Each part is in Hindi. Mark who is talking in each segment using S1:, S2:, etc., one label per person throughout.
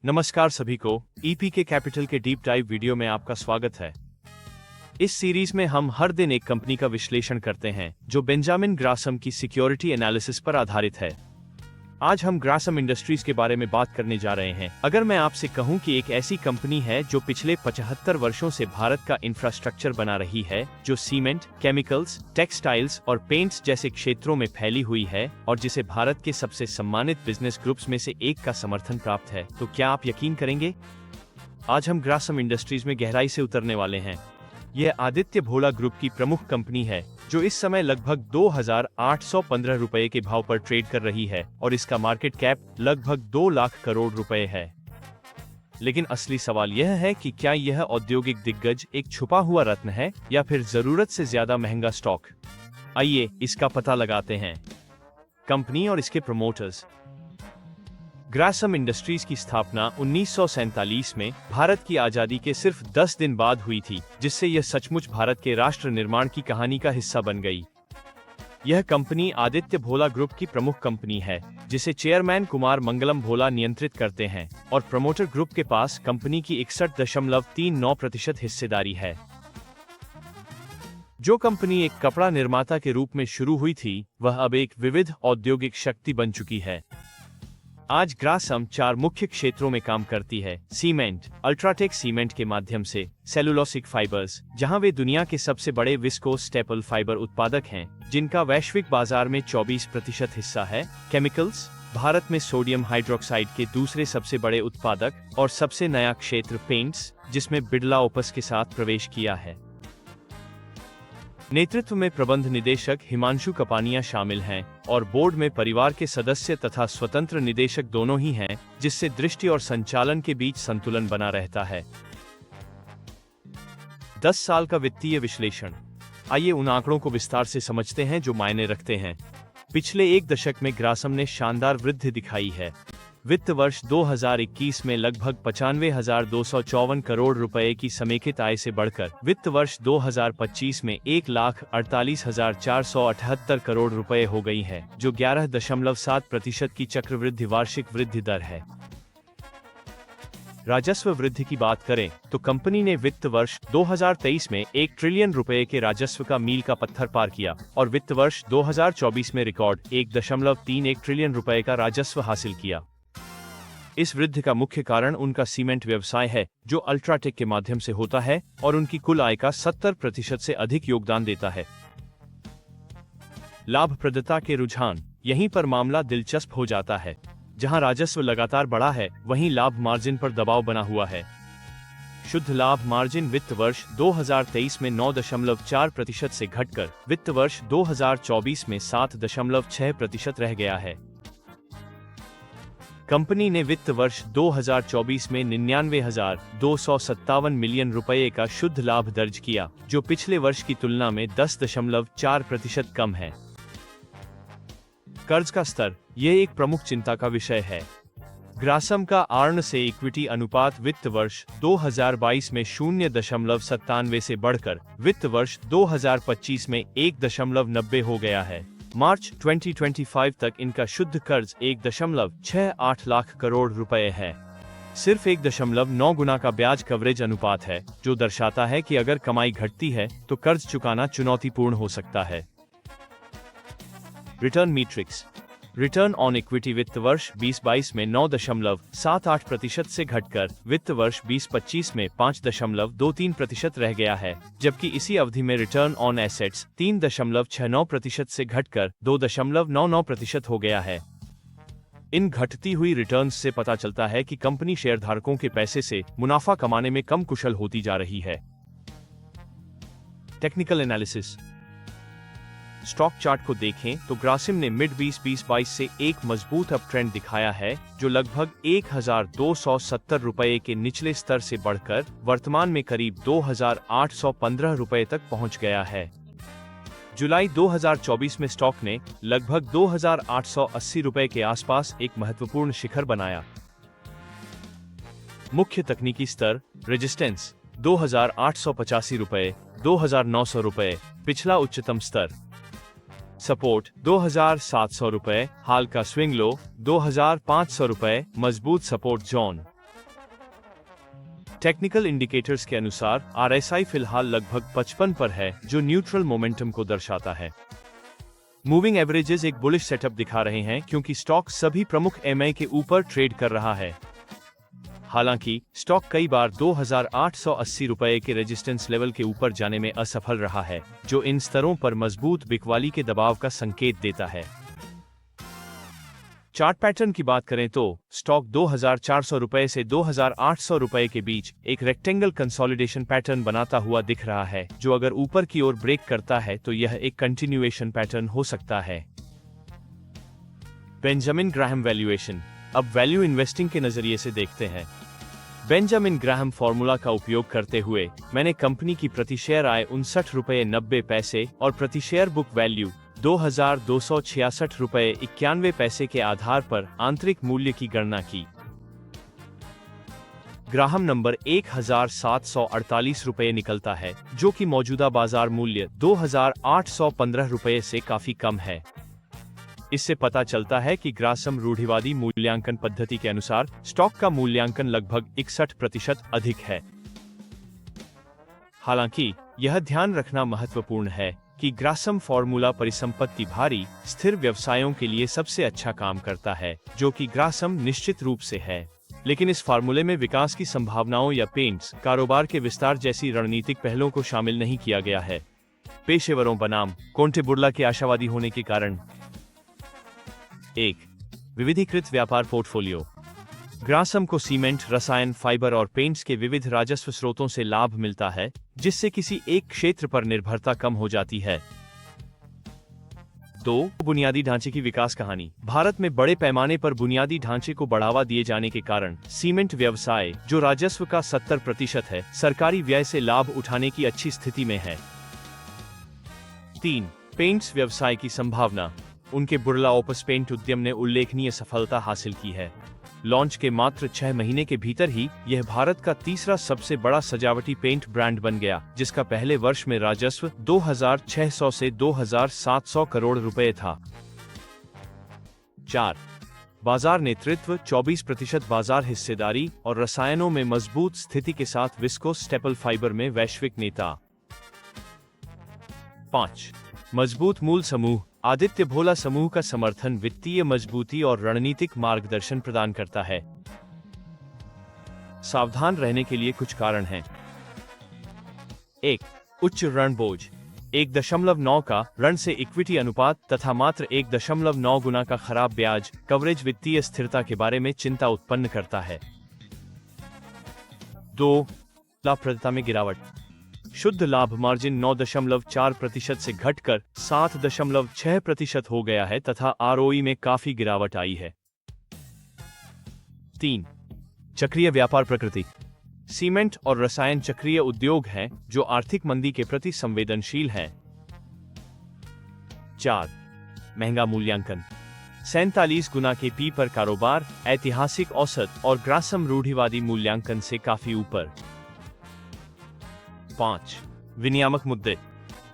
S1: नमस्कार सभी को ईपीके कैपिटल के डीप डाइव वीडियो में आपका स्वागत है। इस सीरीज में हम हर दिन एक कंपनी का विश्लेषण करते हैं जो बेंजामिन ग्रासम की सिक्योरिटी एनालिसिस पर आधारित है। आज हम ग्रासम इंडस्ट्रीज के बारे में बात करने जा रहे हैं। अगर मैं आपसे कहूं कि एक ऐसी कंपनी है जो पिछले 75 वर्षों से भारत का इंफ्रास्ट्रक्चर बना रही है, जो सीमेंट, केमिकल्स, टेक्सटाइल्स और पेंट्स जैसे क्षेत्रों में फैली हुई है और जिसे भारत के सबसे सम्मानित बिजनेस ग्रुप्स में से एक का समर्थन प्राप्त है, तो क्या आप यकीन करेंगे? आज हम ग्रासम इंडस्ट्रीज में गहराई से उतरने वाले हैं। यह आदित्य भोला ग्रुप की प्रमुख कंपनी है जो इस समय लगभग 2,815 रुपए के भाव पर ट्रेड कर रही है और इसका मार्केट कैप लगभग 2 लाख करोड़ रुपए है। लेकिन असली सवाल यह है कि क्या यह औद्योगिक दिग्गज एक छुपा हुआ रत्न है या फिर जरूरत से ज्यादा महंगा स्टॉक? आइए इसका पता लगाते हैं। कंपनी और इसके प्रमोटर्स। ग्रासम इंडस्ट्रीज की स्थापना 1947 में भारत की आजादी के सिर्फ 10 दिन बाद हुई थी, जिससे यह सचमुच भारत के राष्ट्र निर्माण की कहानी का हिस्सा बन गई। यह कंपनी आदित्य भोला ग्रुप की प्रमुख कंपनी है, जिसे चेयरमैन कुमार मंगलम भोला नियंत्रित करते हैं और प्रमोटर ग्रुप के पास कंपनी की 61.39% हिस्सेदारी है। जो कंपनी एक कपड़ा निर्माता के रूप में शुरू हुई थी, वह अब एक विविध औद्योगिक शक्ति बन चुकी है। आज ग्रासम 4 मुख्य क्षेत्रों में काम करती है। सीमेंट, अल्ट्राटेक सीमेंट के माध्यम से सेलुलोसिक फाइबर्स, जहां वे दुनिया के सबसे बड़े विस्कोस स्टेपल फाइबर उत्पादक हैं, जिनका वैश्विक बाजार में 24% हिस्सा है। केमिकल्स, भारत में सोडियम हाइड्रोक्साइड के दूसरे सबसे बड़े उत्पादक और सबसे नया क्षेत्र पेंट्स, जिसमें बिड़ला ओपस के साथ प्रवेश किया है। नेतृत्व में प्रबंध निदेशक हिमांशु कपानिया शामिल हैं और बोर्ड में परिवार के सदस्य तथा स्वतंत्र निदेशक दोनों ही हैं, जिससे दृष्टि और संचालन के बीच संतुलन बना रहता है। 10 साल का वित्तीय विश्लेषण। आइए उन आंकड़ों को विस्तार से समझते हैं जो मायने रखते हैं। पिछले एक दशक में ग्रासम ने शानदार वृद्धि दिखाई है। वित्त वर्ष 2021 में लगभग 95,254 करोड़ रुपए की समेकित आय से बढ़कर वित्त वर्ष 2025 में 1,48,478 करोड़ रुपए हो गई है, जो 11.7% की चक्रवृद्धि वार्षिक वृद्धि दर है। राजस्व वृद्धि की बात करें तो कंपनी ने वित्त वर्ष 2023 में 1 ट्रिलियन रुपए के राजस्व का मील का पत्थर पार किया और वित्त वर्ष 2024 में रिकॉर्ड 1.31 ट्रिलियन रुपए का राजस्व हासिल किया। इस वृद्धि का मुख्य कारण उनका सीमेंट व्यवसाय है, जो अल्ट्राटेक के माध्यम से होता है और उनकी कुल आय का 70% से अधिक योगदान देता है। लाभप्रदता के रुझान। यहीं पर मामला दिलचस्प हो जाता है। जहां राजस्व लगातार बढ़ा है, वहीं लाभ मार्जिन पर दबाव बना हुआ है। शुद्ध लाभ मार्जिन वित्त वर्ष 2023 में 9.4% से घटकर वित्त वर्ष 2024 में 7.6% रह गया है। कंपनी ने वित्त वर्ष 2024 में 99,257 मिलियन रुपए का शुद्ध लाभ दर्ज किया, जो पिछले वर्ष की तुलना में 10.4% कम है। कर्ज का स्तर। यह एक प्रमुख चिंता का विषय है। ग्रासम का आर्न से इक्विटी अनुपात वित्त वर्ष 2022 में 0.97 से बढ़कर वित्त वर्ष 2025 में 1.90 हो गया है। मार्च 2025 तक इनका शुद्ध कर्ज 1.68 लाख करोड़ रुपए है। सिर्फ 1.9 गुना का ब्याज कवरेज अनुपात है, जो दर्शाता है कि अगर कमाई घटती है तो कर्ज चुकाना चुनौतीपूर्ण हो सकता है। Return metrics. Return on equity वित्त वर्ष 2022 में 9.78% से घटकर वित्त वर्ष 2025 में 5.23% रह गया है, जबकि इसी अवधि में रिटर्न ऑन एसेट्स 3.69% से घटकर 2.99% हो गया है। इन घटती हुई रिटर्न्स से पता चलता है कि कंपनी शेयरधारकों के पैसे से मुनाफा कमाने में कम कुशल होती जा रही है। Technical analysis. स्टॉक चार्ट को देखें तो ग्रासिम ने मिड 2022 से एक मजबूत अप ट्रेंड दिखाया है, जो लगभग 1,270 रुपए के निचले स्तर से बढ़कर वर्तमान में करीब 2,815 रुपए तक पहुंच गया है। जुलाई 2024 में स्टॉक ने लगभग 2,880 रुपए के आसपास एक महत्वपूर्ण शिखर बनाया। मुख्य तकनीकी स्तर। रेजिस्टेंस 2,885 रुपए, 2,900 रुपए पिछला उच्चतम स्तर। सपोर्ट 2,700 रुपए, हाल का स्विंग लो 2,500 रुपए, मजबूत सपोर्ट जोन टेक्निकल इंडिकेटर्स के अनुसार RSI फिलहाल लगभग 55 पर है, जो न्यूट्रल मोमेंटम को दर्शाता है। मूविंग एवरेजेस एक बुलिश सेटअप दिखा रहे हैं क्योंकि स्टॉक सभी प्रमुख MA के ऊपर ट्रेड कर रहा है। हालांकि स्टॉक कई बार 2880 रुपए के रेजिस्टेंस लेवल के ऊपर जाने में असफल रहा है, जो इन स्तरों पर मजबूत बिकवाली के दबाव का संकेत देता है। चार्ट पैटर्न की बात करें तो स्टॉक 2400 रुपए से 2800 रुपए के बीच एक रेक्टेंगल कंसोलिडेशन पैटर्न बनाता हुआ दिख रहा है, जो अगर ऊपर की ओर ब्रेक करता है तो यह एक कंटिन्यूएशन पैटर्न हो सकता है। Benjamin Graham valuation. अब वैल्यू इन्वेस्टिंग के नजरिए से देखते हैं। बेंजामिन ग्राहम फॉर्मूला का उपयोग करते हुए मैंने कंपनी की प्रति शेयर आय 59 रुपए 90 पैसे और प्रति शेयर बुक वैल्यू 2266 रुपए 91 पैसे के आधार पर आंतरिक मूल्य की गणना की। ग्राहम नंबर 1748 रुपए निकलता है, जो कि मौजूदा बाजार मूल्य 2815 रुपए से काफी कम है। इससे पता चलता है कि ग्रासम रूढ़िवादी मूल्यांकन पद्धति के अनुसार स्टॉक का मूल्यांकन लगभग 61% अधिक है। हालांकि यह ध्यान रखना महत्वपूर्ण है कि ग्रासम फॉर्मूला परिसंपत्ति भारी स्थिर व्यवसायों के लिए सबसे अच्छा काम करता है, जो कि ग्रासम निश्चित रूप से है। लेकिन इस फार्मूले में विकास की संभावनाओं या पेंट्स कारोबार के विस्तार जैसी रणनीतिक पहलों को शामिल नहीं किया गया है। पेशेवरों बनाम कोंटेबुर्ला के आशावादी होने के कारण। 1. विविधीकृत व्यापार पोर्टफोलियो। ग्रासम को सीमेंट, रसायन, फाइबर और पेंट्स के विविध राजस्व स्रोतों से लाभ मिलता है, जिससे किसी एक क्षेत्र पर निर्भरता कम हो जाती है। 2. बुनियादी ढांचे की विकास कहानी। भारत में बड़े पैमाने पर बुनियादी ढांचे को बढ़ावा दिए जाने के कारण सीमेंट व्यवसाय, जो राजस्व का 70% है, सरकारी व्यय से लाभ उठाने की अच्छी स्थिति में है। 3. पेंट्स व्यवसाय की संभावना। उनके बुर्ला ओपस पेंट उद्यम ने उल्लेखनीय सफलता हासिल की है। लॉन्च के मात्र 6 महीने के भीतर ही यह भारत का तीसरा सबसे बड़ा सजावटी पेंट ब्रांड बन गया, जिसका पहले वर्ष में राजस्व 2600 से 2700 करोड़ रुपए था। 4. बाजार नेतृत्व, 24% बाजार हिस्सेदारी और रसायनों में मजबूत स्थिति के साथ विस्कोस स्टेपल फाइबर में वैश्विक नेता। 5. मजबूत मूल समूह। आदित्य भोला समूह का समर्थन वित्तीय मजबूती और रणनीतिक मार्गदर्शन प्रदान करता है। सावधान रहने के लिए कुछ कारण हैं। 1. उच्च ऋण बोझ। 1.9 का ऋण से इक्विटी अनुपात तथा मात्र 1.9 गुना का खराब ब्याज कवरेज वित्तीय स्थिरता के बारे में चिंता उत्पन्न करता है। 2. लाभप्रदता में गिरावट। शुद्ध लाभ मार्जिन 9.4% से घटकर 7.6% हो गया है तथा ROE में काफी गिरावट आई है। 3. चक्रीय व्यापार प्रकृति। सीमेंट और रसायन चक्रीय उद्योग हैं, जो आर्थिक मंदी के प्रति संवेदनशील हैं। 4. महंगा मूल्यांकन। 47 गुना के P पर कारोबार ऐतिहासिक औसत और ग्रासम रूढ़िवादी मूल्यांकन से काफी ऊपर। 5. विनियामक मुद्दे।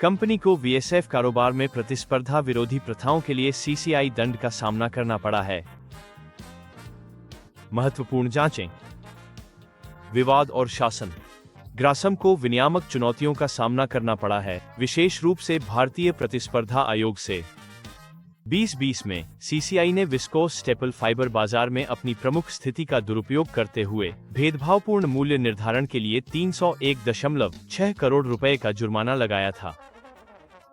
S1: कंपनी को VSF कारोबार में प्रतिस्पर्धा विरोधी प्रथाओं के लिए CCI दंड का सामना करना पड़ा है। महत्वपूर्ण जांचें। विवाद और शासन। ग्रासम को विनियामक चुनौतियों का सामना करना पड़ा है, विशेष रूप से भारतीय प्रतिस्पर्धा आयोग से। 2020 में CCI ने विस्कोस स्टेपल फाइबर बाजार में अपनी प्रमुख स्थिति का दुरुपयोग करते हुए भेदभावपूर्ण मूल्य निर्धारण के लिए 301.6 करोड़ रुपए का जुर्माना लगाया था।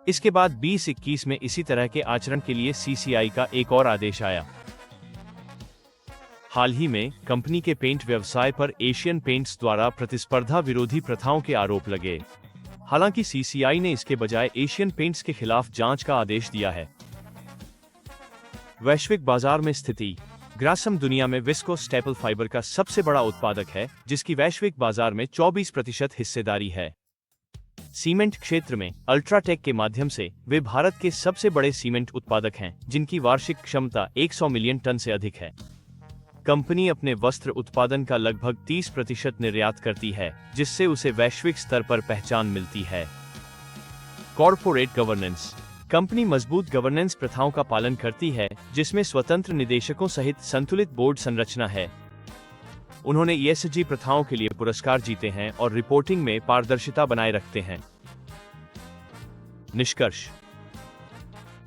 S1: इसके बाद 2021 में इसी तरह के आचरण के लिए CCI का एक और आदेश आया। हाल ही में कंपनी के पेंट व्यवसाय पर एशियन पेंट्स द्वारा प्रतिस्पर्धा विरोधी प्रथाओं के आरोप लगे। हालांकि CCI ने इसके बजाय एशियन पेंट्स के खिलाफ जांच का आदेश दिया है। वैश्विक बाजार में स्थिति। ग्रासम दुनिया में विस्कोस स्टेपल फाइबर का सबसे बड़ा उत्पादक है, जिसकी वैश्विक बाजार में 24% हिस्सेदारी है। सीमेंट क्षेत्र में अल्ट्राटेक के माध्यम से वे भारत के सबसे बड़े सीमेंट उत्पादक हैं, जिनकी वार्षिक क्षमता 100 मिलियन टन से अधिक है। कंपनी अपने वस्त्र उत्पादन का लगभग 30% निर्यात करती है, जिससे उसे वैश्विक स्तर पर पहचान मिलती है। Corporate governance. कंपनी मजबूत गवर्नेंस प्रथाओं का पालन करती है, जिसमें स्वतंत्र निदेशकों सहित संतुलित बोर्ड संरचना है। उन्होंने ESG प्रथाओं के लिए पुरस्कार जीते हैं और रिपोर्टिंग में पारदर्शिता बनाए रखते हैं। निष्कर्ष: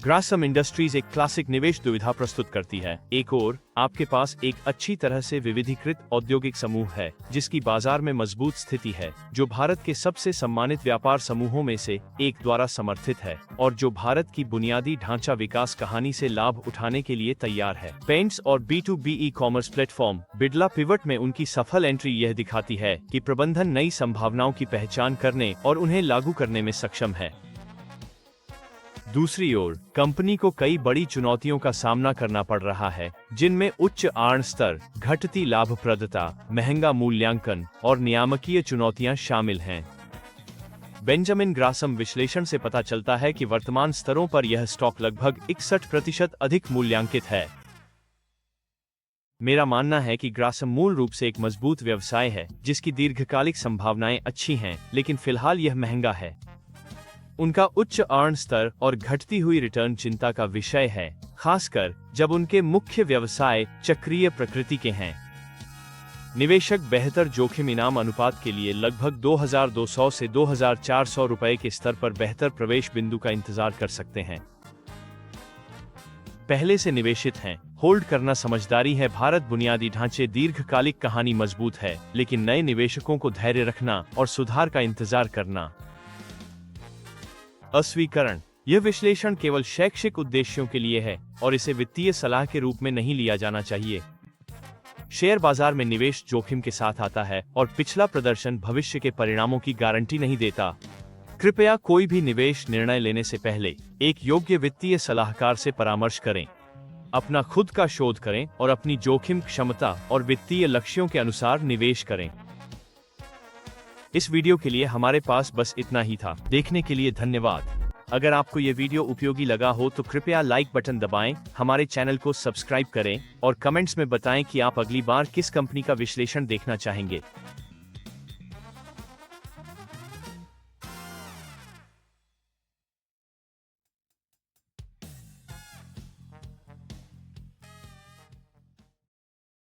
S1: ग्रासम इंडस्ट्रीज एक क्लासिक निवेश दुविधा प्रस्तुत करती है। एक ओर आपके पास एक अच्छी तरह से विविधीकृत औद्योगिक समूह है जिसकी बाजार में मजबूत स्थिति है, जो भारत के सबसे सम्मानित व्यापार समूहों में से एक द्वारा समर्थित है और जो भारत की बुनियादी ढांचा विकास कहानी से लाभ उठाने के लिए तैयार है। पेंट्स और B2B e-commerce platform Birla pivot में उनकी सफल एंट्री यह दिखाती है कि प्रबंधन नई संभावनाओं की पहचान करने और उन्हें लागू करने में सक्षम है। दूसरी ओर कंपनी को कई बड़ी चुनौतियों का सामना करना पड़ रहा है, जिनमें उच्च आय स्तर, घटती लाभप्रदता, महंगा मूल्यांकन और नियामकीय चुनौतियां शामिल हैं। बेंजामिन ग्रासम विश्लेषण से पता चलता है कि वर्तमान स्तरों पर यह स्टॉक लगभग 61% अधिक मूल्यांकित है। मेरा मानना है कि ग्रासम मूल रूप से एक मजबूत व्यवसाय है जिसकी दीर्घकालिक संभावनाएं अच्छी हैं, लेकिन फिलहाल यह महंगा है। उनका उच्च आय स्तर और घटती हुई रिटर्न चिंता का विषय है, खासकर जब उनके मुख्य व्यवसाय चक्रीय प्रकृति के हैं। निवेशक बेहतर जोखिम इनाम अनुपात के लिए लगभग 2200 से 2400 रुपए के स्तर पर बेहतर प्रवेश बिंदु का इंतजार कर सकते हैं। पहले से निवेशित हैं, होल्ड करना समझदारी है। भारत बुनियादी ढांचे दीर्घकालिक कहानी मजबूत है, लेकिन नए निवेशकों को धैर्य रखना और सुधार का इंतजार करना। अस्वीकरण: यह विश्लेषण केवल शैक्षिक उद्देश्यों के लिए है और इसे वित्तीय सलाह के रूप में नहीं लिया जाना चाहिए। शेयर बाजार में निवेश जोखिम के साथ आता है और पिछला प्रदर्शन भविष्य के परिणामों की गारंटी नहीं देता। कृपया कोई भी निवेश निर्णय लेने से पहले एक योग्य वित्तीय सलाहकार से परामर्श करें। अपना खुद का शोध करें और अपनी जोखिम क्षमता और वित्तीय लक्ष्यों के अनुसार निवेश करें। इस वीडियो के लिए हमारे पास बस इतना ही था। देखने के लिए धन्यवाद। अगर आपको ये वीडियो उपयोगी लगा हो तो कृपया लाइक बटन दबाएं, हमारे चैनल को सब्सक्राइब करें और कमेंट्स में बताएं कि आप अगली बार किस कंपनी का विश्लेषण देखना चाहेंगे।